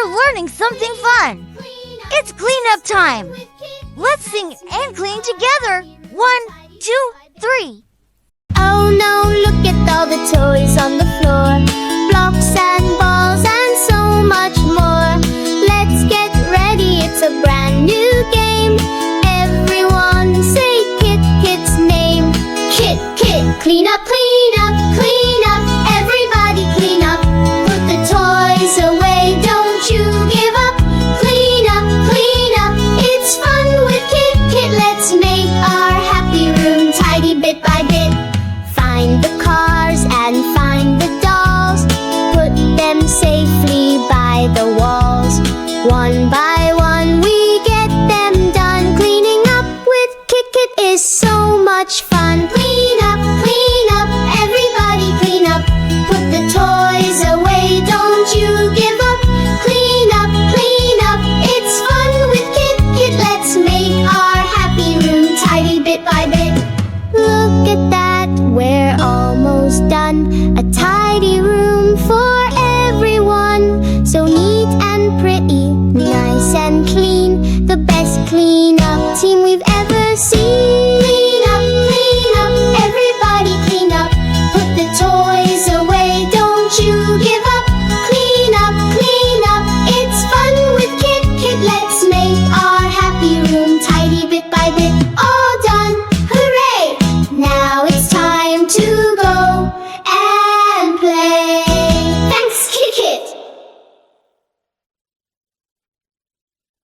we're learning something fun. It's cleanup time. Let's sing and clean together. 1, 2, 3. Oh no, look at all the toys on the floor. Blocks and balls and so much more. Let's get ready, it's a brand new game. Everyone say KitKit's name. KitKit, clean up, clean up, clean up. Everybody clean up. Put the toys away, don't you give up. Clean up, it's fun with KitKit. Let's make our happy room tidy bit by bit. Find the cars and find the dolls. Put them safely by the walls. One by one we get them done. Cleaning up with KitKit is so much fun. Clean up, everybody clean up. Put the toys away, don't you give up. Clean up, it's fun with KitKit. Let's make our happy room tidy bit by bit. Look at that, we're almost done. A